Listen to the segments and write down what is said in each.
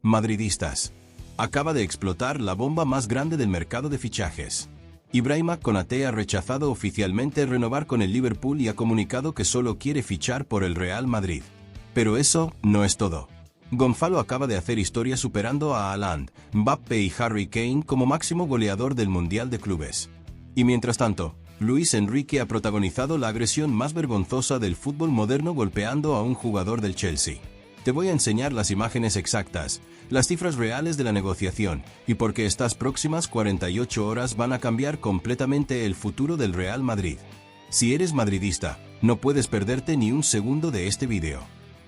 Madridistas. Acaba de explotar la bomba más grande del mercado de fichajes. Ibrahima Konaté ha rechazado oficialmente renovar con el Liverpool y ha comunicado que solo quiere fichar por el Real Madrid. Pero eso no es todo. Gonzalo acaba de hacer historia superando a Haaland, Mbappé y Harry Kane como máximo goleador del Mundial de Clubes. Y mientras tanto, Luis Enrique ha protagonizado la agresión más vergonzosa del fútbol moderno golpeando a un jugador del Chelsea. Te voy a enseñar las imágenes exactas, las cifras reales de la negociación, y por qué estas próximas 48 horas van a cambiar completamente el futuro del Real Madrid. Si eres madridista, no puedes perderte ni un segundo de este vídeo.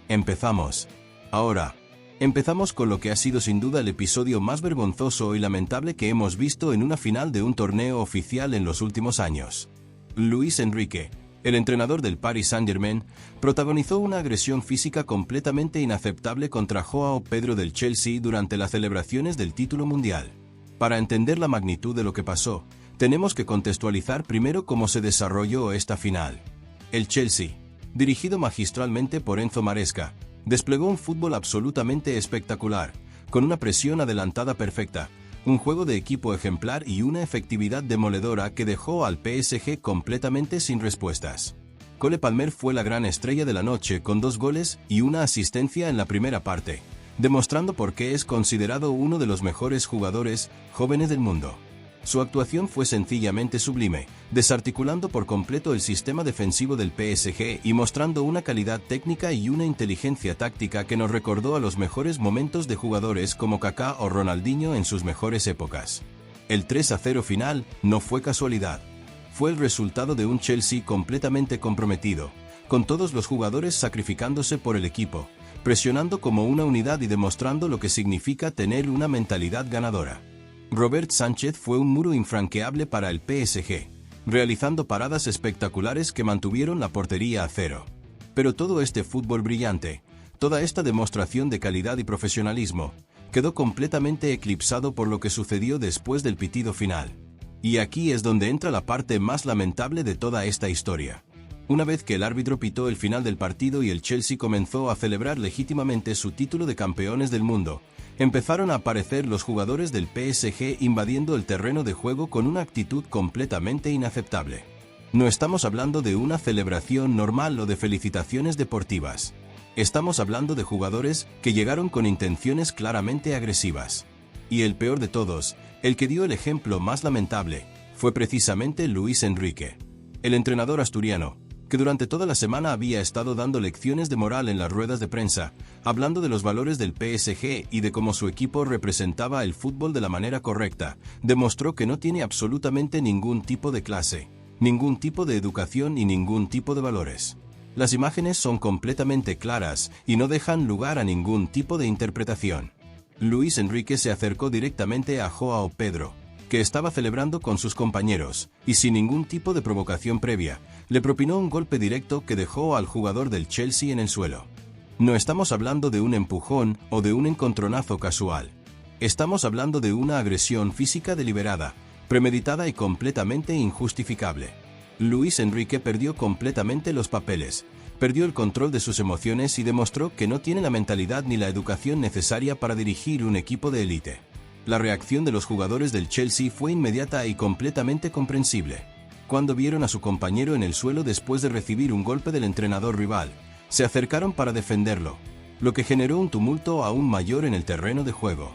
Empezamos. Ahora, empezamos con lo que ha sido sin duda el episodio más vergonzoso y lamentable que hemos visto en una final de un torneo oficial en los últimos años. Luis Enrique, el entrenador del Paris Saint-Germain, protagonizó una agresión física completamente inaceptable contra Joao Pedro del Chelsea durante las celebraciones del título mundial. Para entender la magnitud de lo que pasó, tenemos que contextualizar primero cómo se desarrolló esta final. El Chelsea, dirigido magistralmente por Enzo Maresca, desplegó un fútbol absolutamente espectacular, con una presión adelantada perfecta, un juego de equipo ejemplar y una efectividad demoledora que dejó al PSG completamente sin respuestas. Cole Palmer fue la gran estrella de la noche con 2 goles y una asistencia en la primera parte, demostrando por qué es considerado uno de los mejores jugadores jóvenes del mundo. Su actuación fue sencillamente sublime, desarticulando por completo el sistema defensivo del PSG y mostrando una calidad técnica y una inteligencia táctica que nos recordó a los mejores momentos de jugadores como Kaká o Ronaldinho en sus mejores épocas. El 3-0 final no fue casualidad. Fue el resultado de un Chelsea completamente comprometido, con todos los jugadores sacrificándose por el equipo, presionando como una unidad y demostrando lo que significa tener una mentalidad ganadora. Robert Sánchez fue un muro infranqueable para el PSG, realizando paradas espectaculares que mantuvieron la portería a cero. Pero todo este fútbol brillante, toda esta demostración de calidad y profesionalismo, quedó completamente eclipsado por lo que sucedió después del pitido final. Y aquí es donde entra la parte más lamentable de toda esta historia. Una vez que el árbitro pitó el final del partido y el Chelsea comenzó a celebrar legítimamente su título de campeones del mundo, empezaron a aparecer los jugadores del PSG invadiendo el terreno de juego con una actitud completamente inaceptable. No estamos hablando de una celebración normal o de felicitaciones deportivas. Estamos hablando de jugadores que llegaron con intenciones claramente agresivas. Y el peor de todos, el que dio el ejemplo más lamentable, fue precisamente Luis Enrique, el entrenador asturiano, que durante toda la semana había estado dando lecciones de moral en las ruedas de prensa, hablando de los valores del PSG y de cómo su equipo representaba el fútbol de la manera correcta, demostró que no tiene absolutamente ningún tipo de clase, ningún tipo de educación y ningún tipo de valores. Las imágenes son completamente claras y no dejan lugar a ningún tipo de interpretación. Luis Enrique se acercó directamente a Joao Pedro, que estaba celebrando con sus compañeros, y sin ningún tipo de provocación previa, le propinó un golpe directo que dejó al jugador del Chelsea en el suelo. No estamos hablando de un empujón o de un encontronazo casual. Estamos hablando de una agresión física deliberada, premeditada y completamente injustificable. Luis Enrique perdió completamente los papeles, perdió el control de sus emociones y demostró que no tiene la mentalidad ni la educación necesaria para dirigir un equipo de élite. La reacción de los jugadores del Chelsea fue inmediata y completamente comprensible. Cuando vieron a su compañero en el suelo después de recibir un golpe del entrenador rival, se acercaron para defenderlo, lo que generó un tumulto aún mayor en el terreno de juego.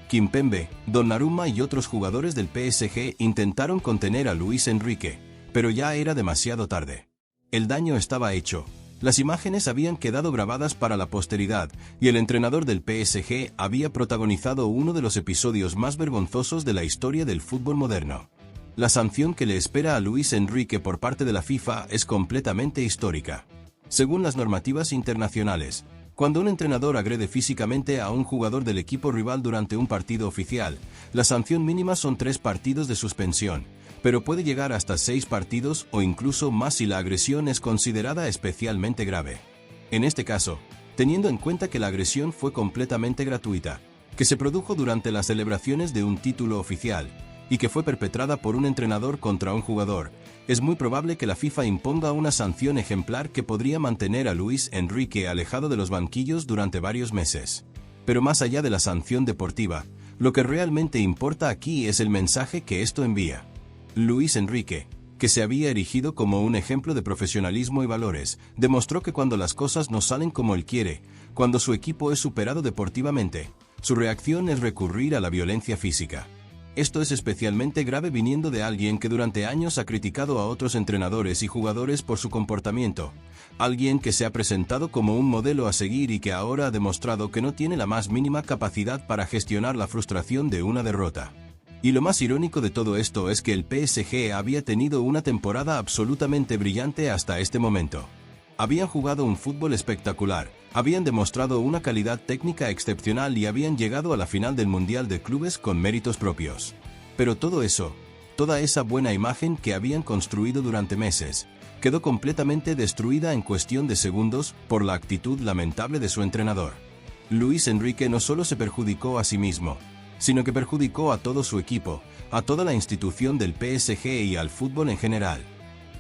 Kimpembe, Donnarumma y otros jugadores del PSG intentaron contener a Luis Enrique, pero ya era demasiado tarde. El daño estaba hecho. Las imágenes habían quedado grabadas para la posteridad y el entrenador del PSG había protagonizado uno de los episodios más vergonzosos de la historia del fútbol moderno. La sanción que le espera a Luis Enrique por parte de la FIFA es completamente histórica. Según las normativas internacionales, cuando un entrenador agrede físicamente a un jugador del equipo rival durante un partido oficial, la sanción mínima son 3 partidos de suspensión, pero puede llegar hasta 6 partidos o incluso más si la agresión es considerada especialmente grave. En este caso, teniendo en cuenta que la agresión fue completamente gratuita, que se produjo durante las celebraciones de un título oficial, y que fue perpetrada por un entrenador contra un jugador, es muy probable que la FIFA imponga una sanción ejemplar que podría mantener a Luis Enrique alejado de los banquillos durante varios meses. Pero más allá de la sanción deportiva, lo que realmente importa aquí es el mensaje que esto envía. Luis Enrique, que se había erigido como un ejemplo de profesionalismo y valores, demostró que cuando las cosas no salen como él quiere, cuando su equipo es superado deportivamente, su reacción es recurrir a la violencia física. Esto es especialmente grave viniendo de alguien que durante años ha criticado a otros entrenadores y jugadores por su comportamiento, alguien que se ha presentado como un modelo a seguir y que ahora ha demostrado que no tiene la más mínima capacidad para gestionar la frustración de una derrota. Y lo más irónico de todo esto es que el PSG había tenido una temporada absolutamente brillante hasta este momento. Habían jugado un fútbol espectacular, habían demostrado una calidad técnica excepcional y habían llegado a la final del Mundial de Clubes con méritos propios. Pero todo eso, toda esa buena imagen que habían construido durante meses, quedó completamente destruida en cuestión de segundos por la actitud lamentable de su entrenador. Luis Enrique no solo se perjudicó a sí mismo, sino que perjudicó a todo su equipo, a toda la institución del PSG y al fútbol en general.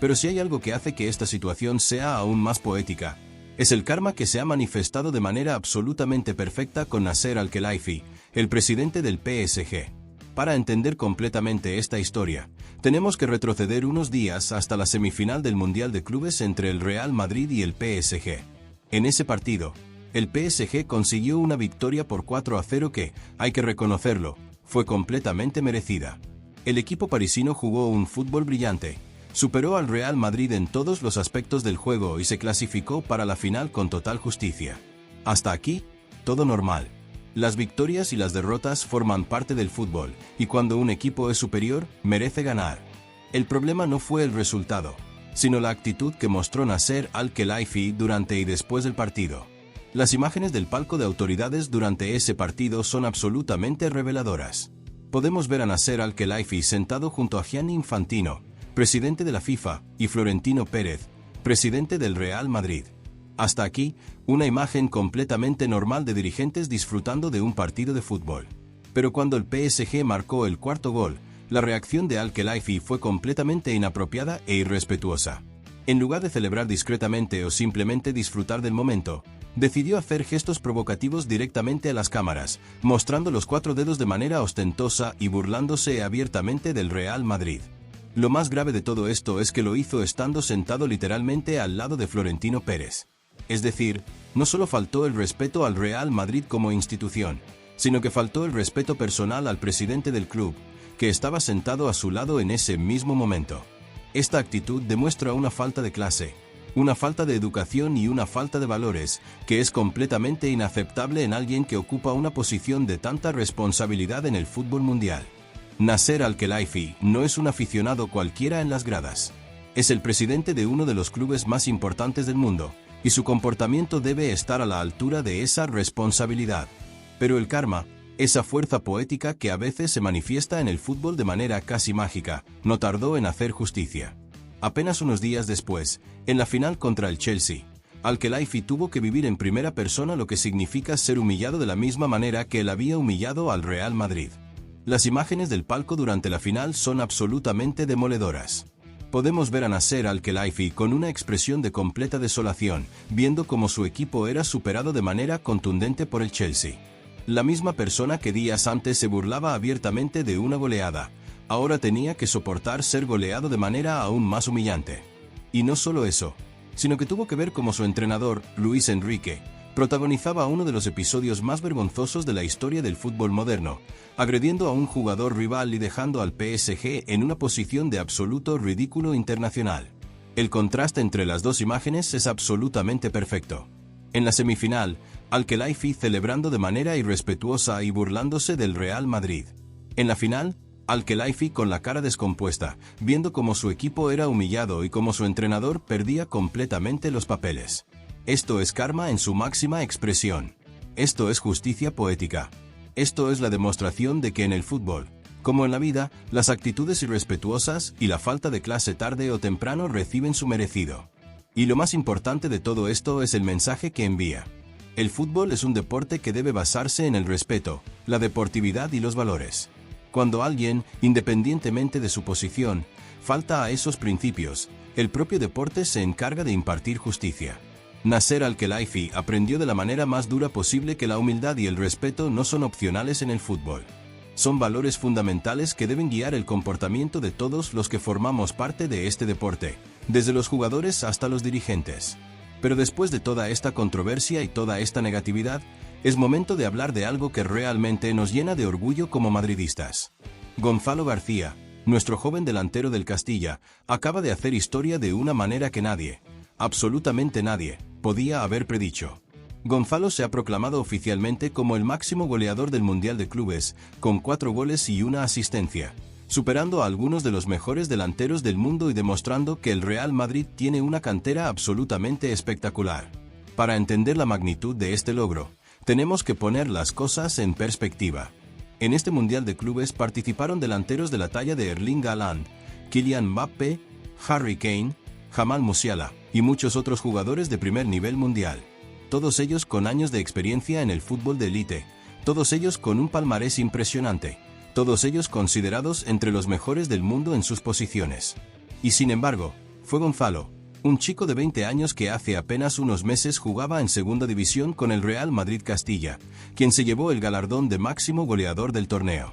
Pero si hay algo que hace que esta situación sea aún más poética, es el karma que se ha manifestado de manera absolutamente perfecta con Nasser Al-Khelaifi, el presidente del PSG. Para entender completamente esta historia, tenemos que retroceder unos días hasta la semifinal del Mundial de Clubes entre el Real Madrid y el PSG. En ese partido, el PSG consiguió una victoria por 4-0 que, hay que reconocerlo, fue completamente merecida. El equipo parisino jugó un fútbol brillante, superó al Real Madrid en todos los aspectos del juego y se clasificó para la final con total justicia. Hasta aquí, todo normal. Las victorias y las derrotas forman parte del fútbol, y cuando un equipo es superior, merece ganar. El problema no fue el resultado, sino la actitud que mostró Nasser Al-Khelaifi durante y después del partido. Las imágenes del palco de autoridades durante ese partido son absolutamente reveladoras. Podemos ver a Nasser Al-Khelaifi sentado junto a Gianni Infantino, presidente de la FIFA, y Florentino Pérez, presidente del Real Madrid. Hasta aquí, una imagen completamente normal de dirigentes disfrutando de un partido de fútbol. Pero cuando el PSG marcó el cuarto gol, la reacción de Al-Khelaifi fue completamente inapropiada e irrespetuosa. En lugar de celebrar discretamente o simplemente disfrutar del momento, decidió hacer gestos provocativos directamente a las cámaras, mostrando los 4 dedos de manera ostentosa y burlándose abiertamente del Real Madrid. Lo más grave de todo esto es que lo hizo estando sentado literalmente al lado de Florentino Pérez. Es decir, no solo faltó el respeto al Real Madrid como institución, sino que faltó el respeto personal al presidente del club, que estaba sentado a su lado en ese mismo momento. Esta actitud demuestra una falta de clase, una falta de educación y una falta de valores, que es completamente inaceptable en alguien que ocupa una posición de tanta responsabilidad en el fútbol mundial. Nasser Al-Khelaifi no es un aficionado cualquiera en las gradas. Es el presidente de uno de los clubes más importantes del mundo, y su comportamiento debe estar a la altura de esa responsabilidad. Pero el karma, esa fuerza poética que a veces se manifiesta en el fútbol de manera casi mágica, no tardó en hacer justicia. Apenas unos días después, en la final contra el Chelsea, Al-Khelaifi tuvo que vivir en primera persona lo que significa ser humillado de la misma manera que él había humillado al Real Madrid. Las imágenes del palco durante la final son absolutamente demoledoras. Podemos ver a Nasser Al-Khelaifi con una expresión de completa desolación, viendo cómo su equipo era superado de manera contundente por el Chelsea. La misma persona que días antes se burlaba abiertamente de una goleada, ahora tenía que soportar ser goleado de manera aún más humillante. Y no solo eso, sino que tuvo que ver cómo su entrenador, Luis Enrique, protagonizaba uno de los episodios más vergonzosos de la historia del fútbol moderno, agrediendo a un jugador rival y dejando al PSG en una posición de absoluto ridículo internacional. El contraste entre las dos imágenes es absolutamente perfecto. En la semifinal, Al-Khelaifi celebrando de manera irrespetuosa y burlándose del Real Madrid. En la final, Al-Khelaifi con la cara descompuesta, viendo cómo su equipo era humillado y cómo su entrenador perdía completamente los papeles. Esto es karma en su máxima expresión. Esto es justicia poética. Esto es la demostración de que en el fútbol, como en la vida, las actitudes irrespetuosas y la falta de clase tarde o temprano reciben su merecido. Y lo más importante de todo esto es el mensaje que envía. El fútbol es un deporte que debe basarse en el respeto, la deportividad y los valores. Cuando alguien, independientemente de su posición, falta a esos principios, el propio deporte se encarga de impartir justicia. Nasser Al-Khelaifi aprendió de la manera más dura posible que la humildad y el respeto no son opcionales en el fútbol. Son valores fundamentales que deben guiar el comportamiento de todos los que formamos parte de este deporte, desde los jugadores hasta los dirigentes. Pero después de toda esta controversia y toda esta negatividad, es momento de hablar de algo que realmente nos llena de orgullo como madridistas. Gonzalo García, nuestro joven delantero del Castilla, acaba de hacer historia de una manera que nadie, absolutamente nadie, podía haber predicho. Gonzalo se ha proclamado oficialmente como el máximo goleador del Mundial de Clubes, con 4 goles y una asistencia, superando a algunos de los mejores delanteros del mundo y demostrando que el Real Madrid tiene una cantera absolutamente espectacular. Para entender la magnitud de este logro, tenemos que poner las cosas en perspectiva. En este Mundial de Clubes participaron delanteros de la talla de Erling Haaland, Kylian Mbappé, Harry Kane, Jamal Musiala y muchos otros jugadores de primer nivel mundial. Todos ellos con años de experiencia en el fútbol de élite, todos ellos con un palmarés impresionante, todos ellos considerados entre los mejores del mundo en sus posiciones. Y sin embargo, fue Gonzalo, un chico de 20 años que hace apenas unos meses jugaba en segunda división con el Real Madrid Castilla, quien se llevó el galardón de máximo goleador del torneo.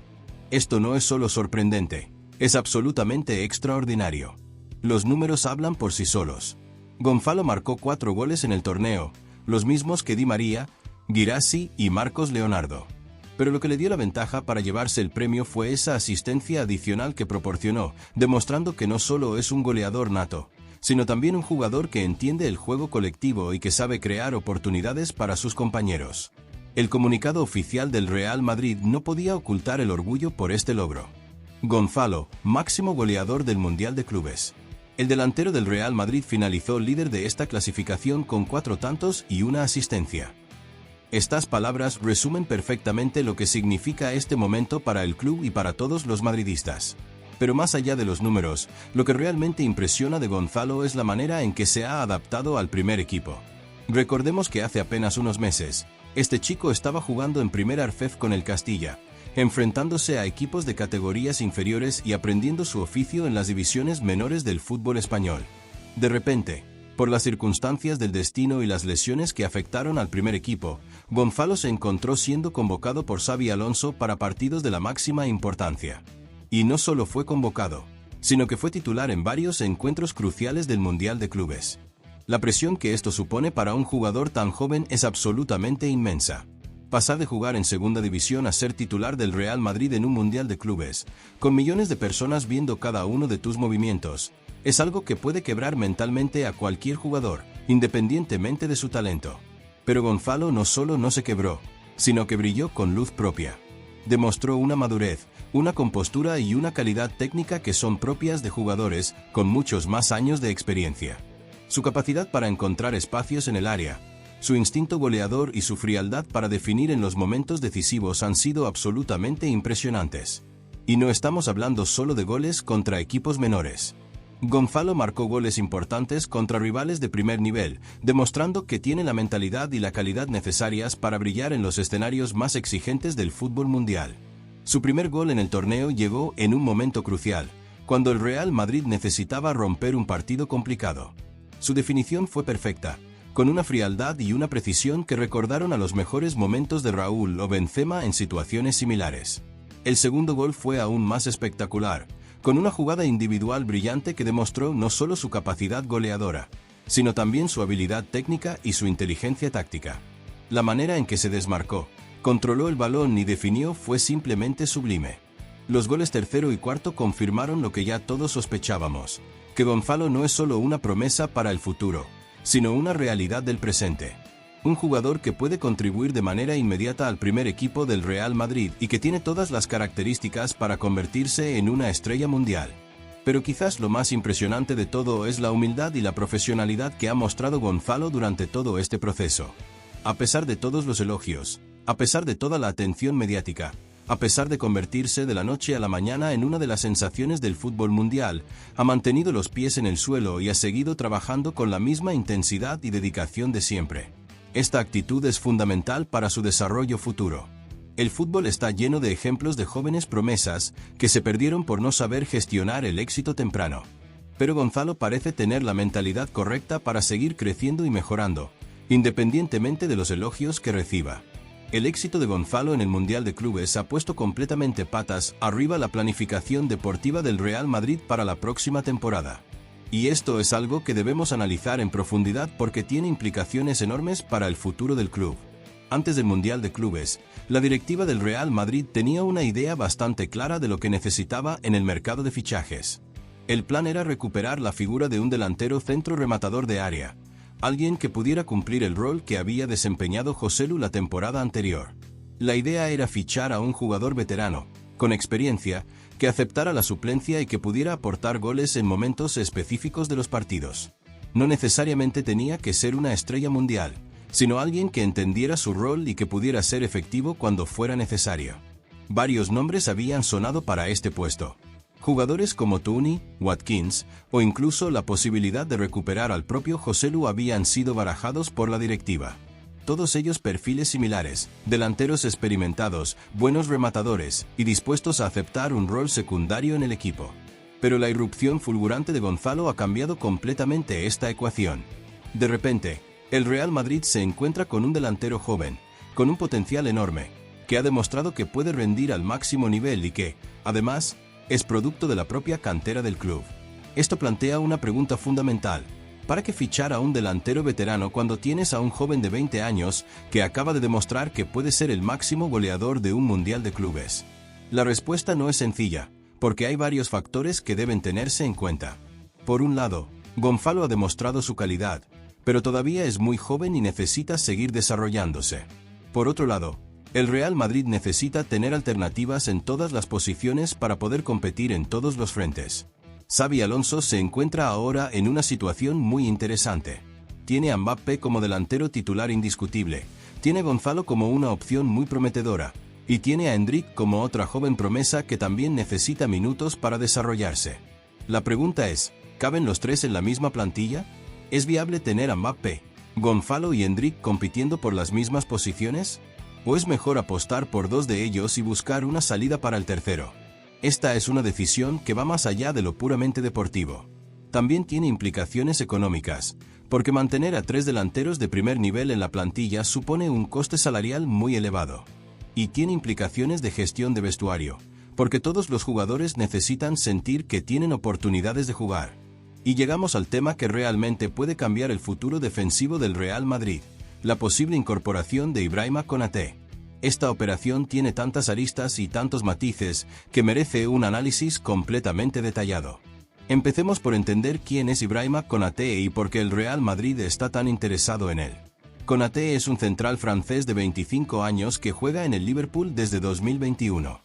Esto no es solo sorprendente, es absolutamente extraordinario. Los números hablan por sí solos. Gonzalo marcó 4 goles en el torneo, los mismos que Di María, Guirassy y Marcos Leonardo. Pero lo que le dio la ventaja para llevarse el premio fue esa asistencia adicional que proporcionó, demostrando que no solo es un goleador nato, sino también un jugador que entiende el juego colectivo y que sabe crear oportunidades para sus compañeros. El comunicado oficial del Real Madrid no podía ocultar el orgullo por este logro. Gonzalo, máximo goleador del Mundial de Clubes. El delantero del Real Madrid finalizó líder de esta clasificación con 4 tantos y una asistencia. Estas palabras resumen perfectamente lo que significa este momento para el club y para todos los madridistas. Pero más allá de los números, lo que realmente impresiona de Gonzalo es la manera en que se ha adaptado al primer equipo. Recordemos que hace apenas unos meses, este chico estaba jugando en Primera Arfez con el Castilla, enfrentándose a equipos de categorías inferiores y aprendiendo su oficio en las divisiones menores del fútbol español. De repente, por las circunstancias del destino y las lesiones que afectaron al primer equipo, Gonzalo se encontró siendo convocado por Xabi Alonso para partidos de la máxima importancia. Y no solo fue convocado, sino que fue titular en varios encuentros cruciales del Mundial de Clubes. La presión que esto supone para un jugador tan joven es absolutamente inmensa. Pasar de jugar en segunda división a ser titular del Real Madrid en un Mundial de Clubes, con millones de personas viendo cada uno de tus movimientos, es algo que puede quebrar mentalmente a cualquier jugador, independientemente de su talento. Pero Gonzalo no solo no se quebró, sino que brilló con luz propia. Demostró una madurez, una compostura y una calidad técnica que son propias de jugadores con muchos más años de experiencia. Su capacidad para encontrar espacios en el área, su instinto goleador y su frialdad para definir en los momentos decisivos han sido absolutamente impresionantes. Y no estamos hablando solo de goles contra equipos menores. Gonzalo marcó goles importantes contra rivales de primer nivel, demostrando que tiene la mentalidad y la calidad necesarias para brillar en los escenarios más exigentes del fútbol mundial. Su primer gol en el torneo llegó en un momento crucial, cuando el Real Madrid necesitaba romper un partido complicado. Su definición fue perfecta, con una frialdad y una precisión que recordaron a los mejores momentos de Raúl o Benzema en situaciones similares. El segundo gol fue aún más espectacular, con una jugada individual brillante que demostró no solo su capacidad goleadora, sino también su habilidad técnica y su inteligencia táctica. La manera en que se desmarcó, controló el balón y definió fue simplemente sublime. Los goles tercero y cuarto confirmaron lo que ya todos sospechábamos, que Gonzalo no es solo una promesa para el futuro, sino una realidad del presente. Un jugador que puede contribuir de manera inmediata al primer equipo del Real Madrid y que tiene todas las características para convertirse en una estrella mundial. Pero quizás lo más impresionante de todo es la humildad y la profesionalidad que ha mostrado Gonzalo durante todo este proceso. A pesar de todos los elogios, a pesar de toda la atención mediática, a pesar de convertirse de la noche a la mañana en una de las sensaciones del fútbol mundial, ha mantenido los pies en el suelo y ha seguido trabajando con la misma intensidad y dedicación de siempre. Esta actitud es fundamental para su desarrollo futuro. El fútbol está lleno de ejemplos de jóvenes promesas que se perdieron por no saber gestionar el éxito temprano. Pero Gonzalo parece tener la mentalidad correcta para seguir creciendo y mejorando, independientemente de los elogios que reciba. El éxito de Gonzalo en el Mundial de Clubes ha puesto completamente patas arriba la planificación deportiva del Real Madrid para la próxima temporada. Y esto es algo que debemos analizar en profundidad porque tiene implicaciones enormes para el futuro del club. Antes del Mundial de Clubes, la directiva del Real Madrid tenía una idea bastante clara de lo que necesitaba en el mercado de fichajes. El plan era recuperar la figura de un delantero centro rematador de área, alguien que pudiera cumplir el rol que había desempeñado Joselu la temporada anterior. La idea era fichar a un jugador veterano, con experiencia, que aceptara la suplencia y que pudiera aportar goles en momentos específicos de los partidos. No necesariamente tenía que ser una estrella mundial, sino alguien que entendiera su rol y que pudiera ser efectivo cuando fuera necesario. Varios nombres habían sonado para este puesto. Jugadores como Toney, Watkins, o incluso la posibilidad de recuperar al propio Joselu habían sido barajados por la directiva. Todos ellos perfiles similares, delanteros experimentados, buenos rematadores y dispuestos a aceptar un rol secundario en el equipo. Pero la irrupción fulgurante de Gonzalo ha cambiado completamente esta ecuación. De repente, el Real Madrid se encuentra con un delantero joven, con un potencial enorme, que ha demostrado que puede rendir al máximo nivel y que, además, es producto de la propia cantera del club. Esto plantea una pregunta fundamental. ¿Para qué fichar a un delantero veterano cuando tienes a un joven de 20 años que acaba de demostrar que puede ser el máximo goleador de un Mundial de Clubes? La respuesta no es sencilla, porque hay varios factores que deben tenerse en cuenta. Por un lado, Gonzalo ha demostrado su calidad, pero todavía es muy joven y necesita seguir desarrollándose. Por otro lado, el Real Madrid necesita tener alternativas en todas las posiciones para poder competir en todos los frentes. Xabi Alonso se encuentra ahora en una situación muy interesante. Tiene a Mbappé como delantero titular indiscutible, tiene a Gonzalo como una opción muy prometedora, y tiene a Endrick como otra joven promesa que también necesita minutos para desarrollarse. La pregunta es, ¿caben los tres en la misma plantilla? ¿Es viable tener a Mbappé, Gonzalo y Endrick compitiendo por las mismas posiciones? ¿O es mejor apostar por dos de ellos y buscar una salida para el tercero? Esta es una decisión que va más allá de lo puramente deportivo. También tiene implicaciones económicas, porque mantener a tres delanteros de primer nivel en la plantilla supone un coste salarial muy elevado. Y tiene implicaciones de gestión de vestuario, porque todos los jugadores necesitan sentir que tienen oportunidades de jugar. Y llegamos al tema que realmente puede cambiar el futuro defensivo del Real Madrid, la posible incorporación de Ibrahima Konaté. Esta operación tiene tantas aristas y tantos matices que merece un análisis completamente detallado. Empecemos por entender quién es Ibrahima Konaté y por qué el Real Madrid está tan interesado en él. Konaté es un central francés de 25 años que juega en el Liverpool desde 2021.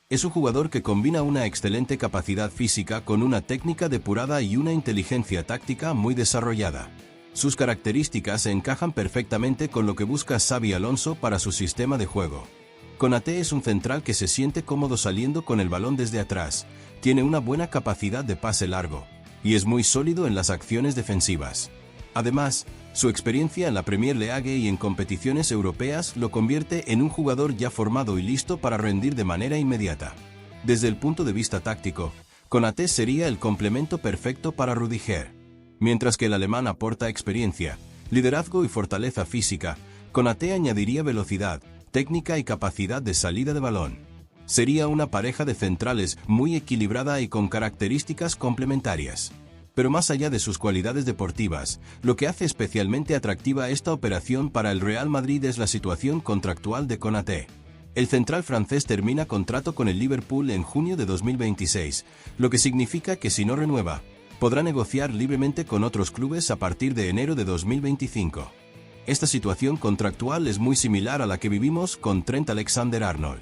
Es un jugador que combina una excelente capacidad física con una técnica depurada y una inteligencia táctica muy desarrollada. Sus características se encajan perfectamente con lo que busca Xabi Alonso para su sistema de juego. Konaté es un central que se siente cómodo saliendo con el balón desde atrás, tiene una buena capacidad de pase largo, y es muy sólido en las acciones defensivas. Además, su experiencia en la Premier League y en competiciones europeas lo convierte en un jugador ya formado y listo para rendir de manera inmediata. Desde el punto de vista táctico, Konaté sería el complemento perfecto para Rudiger. Mientras que el alemán aporta experiencia, liderazgo y fortaleza física, Konaté añadiría velocidad, técnica y capacidad de salida de balón. Sería una pareja de centrales muy equilibrada y con características complementarias. Pero más allá de sus cualidades deportivas, lo que hace especialmente atractiva esta operación para el Real Madrid es la situación contractual de Konaté. El central francés termina contrato con el Liverpool en junio de 2026, lo que significa que si no renueva, podrá negociar libremente con otros clubes a partir de enero de 2025. Esta situación contractual es muy similar a la que vivimos con Trent Alexander-Arnold.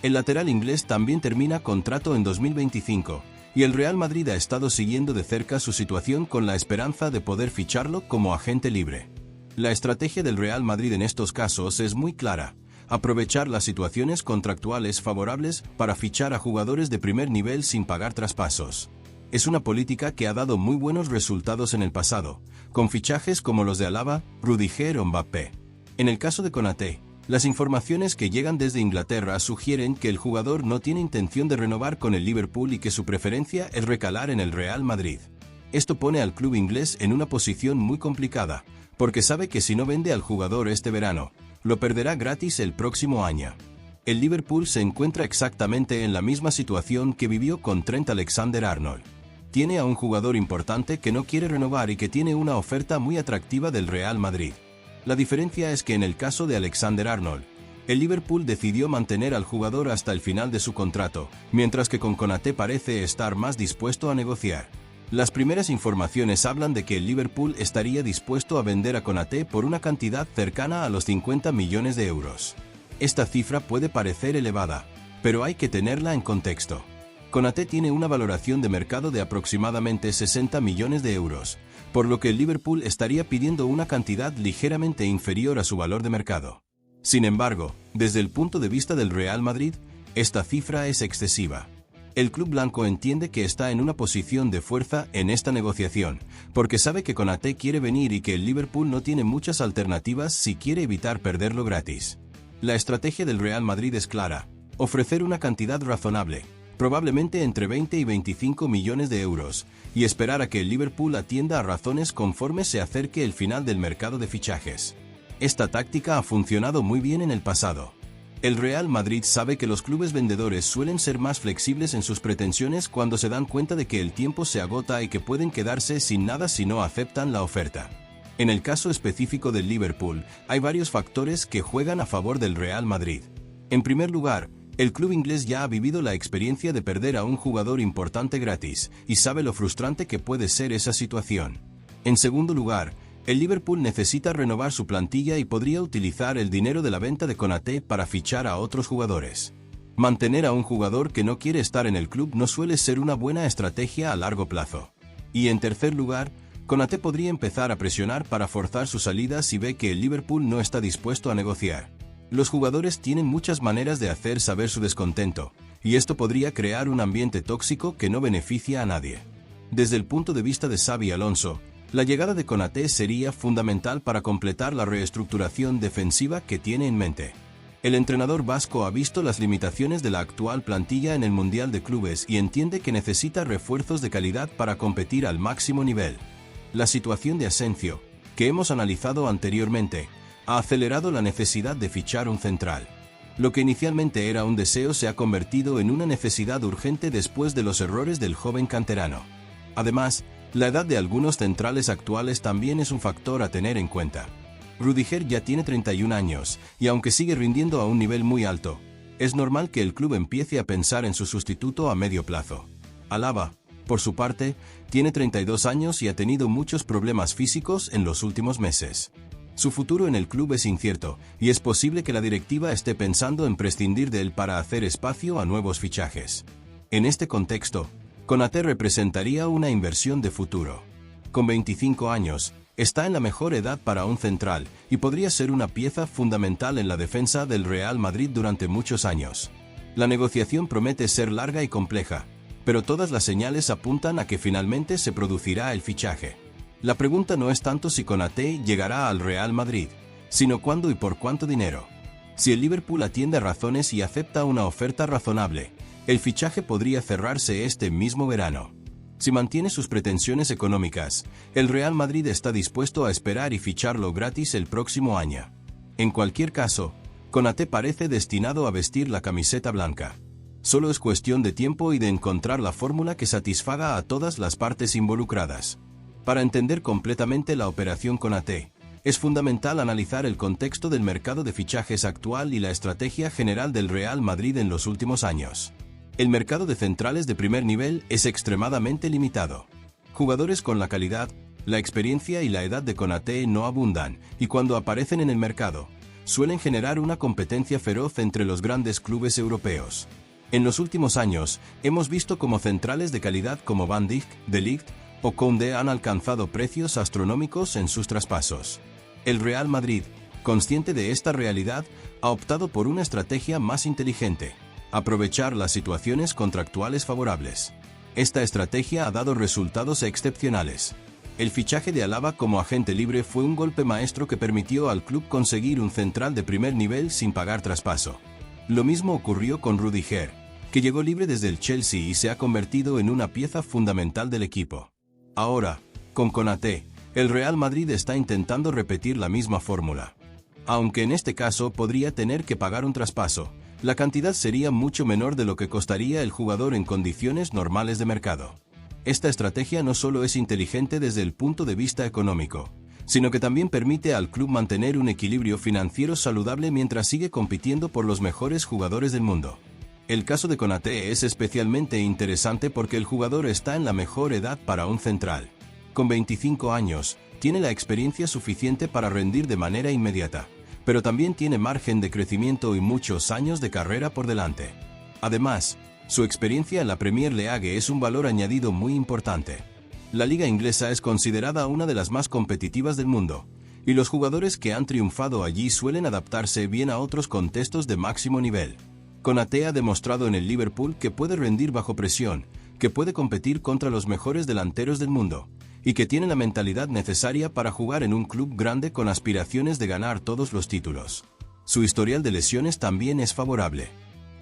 El lateral inglés también termina contrato en 2025, y el Real Madrid ha estado siguiendo de cerca su situación con la esperanza de poder ficharlo como agente libre. La estrategia del Real Madrid en estos casos es muy clara: aprovechar las situaciones contractuales favorables para fichar a jugadores de primer nivel sin pagar traspasos. Es una política que ha dado muy buenos resultados en el pasado, con fichajes como los de Alaba, Rudiger o Mbappé. En el caso de Konaté, las informaciones que llegan desde Inglaterra sugieren que el jugador no tiene intención de renovar con el Liverpool y que su preferencia es recalar en el Real Madrid. Esto pone al club inglés en una posición muy complicada, porque sabe que si no vende al jugador este verano, lo perderá gratis el próximo año. El Liverpool se encuentra exactamente en la misma situación que vivió con Trent Alexander-Arnold. Tiene a un jugador importante que no quiere renovar y que tiene una oferta muy atractiva del Real Madrid. La diferencia es que en el caso de Alexander-Arnold, el Liverpool decidió mantener al jugador hasta el final de su contrato, mientras que con Konaté parece estar más dispuesto a negociar. Las primeras informaciones hablan de que el Liverpool estaría dispuesto a vender a Konaté por una cantidad cercana a los 50 millones de euros. Esta cifra puede parecer elevada, pero hay que tenerla en contexto. Konaté tiene una valoración de mercado de aproximadamente 60 millones de euros, por lo que el Liverpool estaría pidiendo una cantidad ligeramente inferior a su valor de mercado. Sin embargo, desde el punto de vista del Real Madrid, esta cifra es excesiva. El club blanco entiende que está en una posición de fuerza en esta negociación, porque sabe que Konaté quiere venir y que el Liverpool no tiene muchas alternativas si quiere evitar perderlo gratis. La estrategia del Real Madrid es clara: ofrecer una cantidad razonable, probablemente entre 20 y 25 millones de euros, y esperar a que el Liverpool atienda a razones conforme se acerque el final del mercado de fichajes. Esta táctica ha funcionado muy bien en el pasado. El Real Madrid sabe que los clubes vendedores suelen ser más flexibles en sus pretensiones cuando se dan cuenta de que el tiempo se agota y que pueden quedarse sin nada si no aceptan la oferta. En el caso específico del Liverpool, hay varios factores que juegan a favor del Real Madrid. En primer lugar, el club inglés ya ha vivido la experiencia de perder a un jugador importante gratis, y sabe lo frustrante que puede ser esa situación. En segundo lugar, el Liverpool necesita renovar su plantilla y podría utilizar el dinero de la venta de Konaté para fichar a otros jugadores. Mantener a un jugador que no quiere estar en el club no suele ser una buena estrategia a largo plazo. Y en tercer lugar, Konaté podría empezar a presionar para forzar su salida si ve que el Liverpool no está dispuesto a negociar. Los jugadores tienen muchas maneras de hacer saber su descontento, y esto podría crear un ambiente tóxico que no beneficia a nadie. Desde el punto de vista de Xabi Alonso, la llegada de Konaté sería fundamental para completar la reestructuración defensiva que tiene en mente. El entrenador vasco ha visto las limitaciones de la actual plantilla en el Mundial de Clubes y entiende que necesita refuerzos de calidad para competir al máximo nivel. La situación de Asensio, que hemos analizado anteriormente, ha acelerado la necesidad de fichar un central. Lo que inicialmente era un deseo se ha convertido en una necesidad urgente después de los errores del joven canterano. Además, la edad de algunos centrales actuales también es un factor a tener en cuenta. Rudiger ya tiene 31 años, y aunque sigue rindiendo a un nivel muy alto, es normal que el club empiece a pensar en su sustituto a medio plazo. Alaba, por su parte, tiene 32 años y ha tenido muchos problemas físicos en los últimos meses. Su futuro en el club es incierto, y es posible que la directiva esté pensando en prescindir de él para hacer espacio a nuevos fichajes. En este contexto, Konaté representaría una inversión de futuro. Con 25 años, está en la mejor edad para un central y podría ser una pieza fundamental en la defensa del Real Madrid durante muchos años. La negociación promete ser larga y compleja, pero todas las señales apuntan a que finalmente se producirá el fichaje. La pregunta no es tanto si Konaté llegará al Real Madrid, sino cuándo y por cuánto dinero. Si el Liverpool atiende a razones y acepta una oferta razonable, el fichaje podría cerrarse este mismo verano. Si mantiene sus pretensiones económicas, el Real Madrid está dispuesto a esperar y ficharlo gratis el próximo año. En cualquier caso, Konaté parece destinado a vestir la camiseta blanca. Solo es cuestión de tiempo y de encontrar la fórmula que satisfaga a todas las partes involucradas. Para entender completamente la operación Konaté, es fundamental analizar el contexto del mercado de fichajes actual y la estrategia general del Real Madrid en los últimos años. El mercado de centrales de primer nivel es extremadamente limitado. Jugadores con la calidad, la experiencia y la edad de Konaté no abundan, y cuando aparecen en el mercado, suelen generar una competencia feroz entre los grandes clubes europeos. En los últimos años, hemos visto cómo centrales de calidad como Van Dijk, De Ligt o Koundé han alcanzado precios astronómicos en sus traspasos. El Real Madrid, consciente de esta realidad, ha optado por una estrategia más inteligente: aprovechar las situaciones contractuales favorables. Esta estrategia ha dado resultados excepcionales. El fichaje de Alaba como agente libre fue un golpe maestro que permitió al club conseguir un central de primer nivel sin pagar traspaso. Lo mismo ocurrió con Rudiger, que llegó libre desde el Chelsea y se ha convertido en una pieza fundamental del equipo. Ahora, con Konaté, el Real Madrid está intentando repetir la misma fórmula. Aunque en este caso podría tener que pagar un traspaso, la cantidad sería mucho menor de lo que costaría el jugador en condiciones normales de mercado. Esta estrategia no solo es inteligente desde el punto de vista económico, sino que también permite al club mantener un equilibrio financiero saludable mientras sigue compitiendo por los mejores jugadores del mundo. El caso de Konaté es especialmente interesante porque el jugador está en la mejor edad para un central. Con 25 años, tiene la experiencia suficiente para rendir de manera inmediata, pero también tiene margen de crecimiento y muchos años de carrera por delante. Además, su experiencia en la Premier League es un valor añadido muy importante. La liga inglesa es considerada una de las más competitivas del mundo, y los jugadores que han triunfado allí suelen adaptarse bien a otros contextos de máximo nivel. Konaté ha demostrado en el Liverpool que puede rendir bajo presión, que puede competir contra los mejores delanteros del mundo, y que tiene la mentalidad necesaria para jugar en un club grande con aspiraciones de ganar todos los títulos. Su historial de lesiones también es favorable.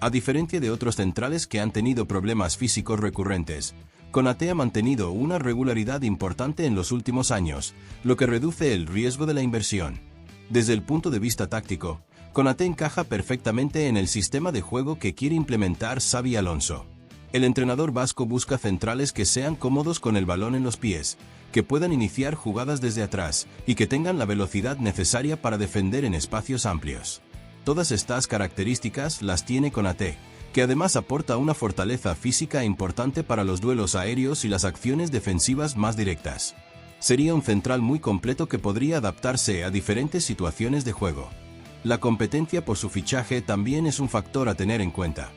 A diferencia de otros centrales que han tenido problemas físicos recurrentes, Konaté ha mantenido una regularidad importante en los últimos años, lo que reduce el riesgo de la inversión. Desde el punto de vista táctico, Konaté encaja perfectamente en el sistema de juego que quiere implementar Xabi Alonso. El entrenador vasco busca centrales que sean cómodos con el balón en los pies, que puedan iniciar jugadas desde atrás y que tengan la velocidad necesaria para defender en espacios amplios. Todas estas características las tiene Konaté, que además aporta una fortaleza física importante para los duelos aéreos y las acciones defensivas más directas. Sería un central muy completo que podría adaptarse a diferentes situaciones de juego. La competencia por su fichaje también es un factor a tener en cuenta.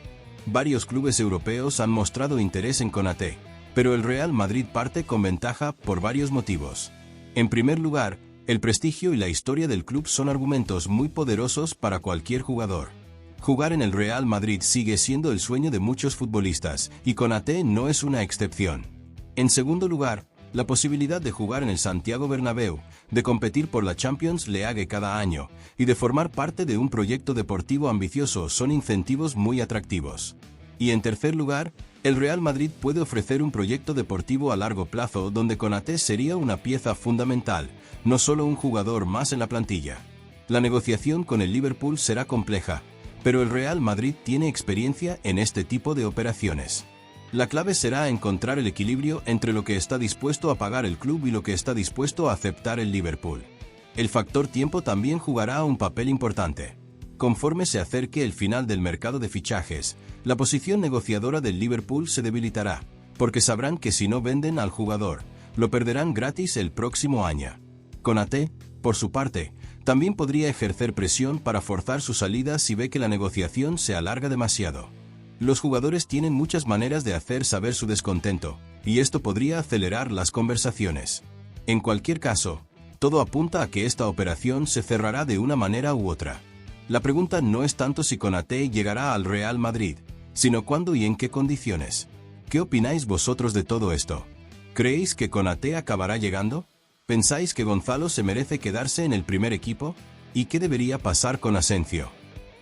Varios clubes europeos han mostrado interés en Konaté, pero el Real Madrid parte con ventaja por varios motivos. En primer lugar, el prestigio y la historia del club son argumentos muy poderosos para cualquier jugador. Jugar en el Real Madrid sigue siendo el sueño de muchos futbolistas, y Konaté no es una excepción. En segundo lugar, la posibilidad de jugar en el Santiago Bernabéu, de competir por la Champions League cada año, y de formar parte de un proyecto deportivo ambicioso son incentivos muy atractivos. Y en tercer lugar, el Real Madrid puede ofrecer un proyecto deportivo a largo plazo donde Konaté sería una pieza fundamental, no solo un jugador más en la plantilla. La negociación con el Liverpool será compleja, pero el Real Madrid tiene experiencia en este tipo de operaciones. La clave será encontrar el equilibrio entre lo que está dispuesto a pagar el club y lo que está dispuesto a aceptar el Liverpool. El factor tiempo también jugará un papel importante. Conforme se acerque el final del mercado de fichajes, la posición negociadora del Liverpool se debilitará, porque sabrán que si no venden al jugador, lo perderán gratis el próximo año. Konaté, por su parte, también podría ejercer presión para forzar su salida si ve que la negociación se alarga demasiado. Los jugadores tienen muchas maneras de hacer saber su descontento, y esto podría acelerar las conversaciones. En cualquier caso, todo apunta a que esta operación se cerrará de una manera u otra. La pregunta no es tanto si Konaté llegará al Real Madrid, sino cuándo y en qué condiciones. ¿Qué opináis vosotros de todo esto? ¿Creéis que Konaté acabará llegando? ¿Pensáis que Gonzalo se merece quedarse en el primer equipo? ¿Y qué debería pasar con Asensio?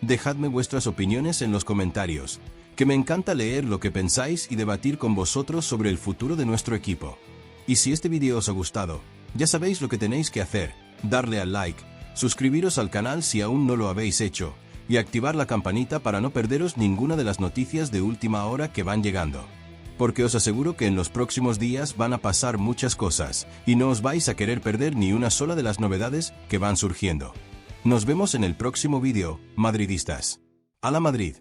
Dejadme vuestras opiniones en los comentarios, que me encanta leer lo que pensáis y debatir con vosotros sobre el futuro de nuestro equipo. Y si este vídeo os ha gustado, ya sabéis lo que tenéis que hacer: darle al like, suscribiros al canal si aún no lo habéis hecho, y activar la campanita para no perderos ninguna de las noticias de última hora que van llegando. Porque os aseguro que en los próximos días van a pasar muchas cosas, y no os vais a querer perder ni una sola de las novedades que van surgiendo. Nos vemos en el próximo vídeo, madridistas. ¡A la Madrid!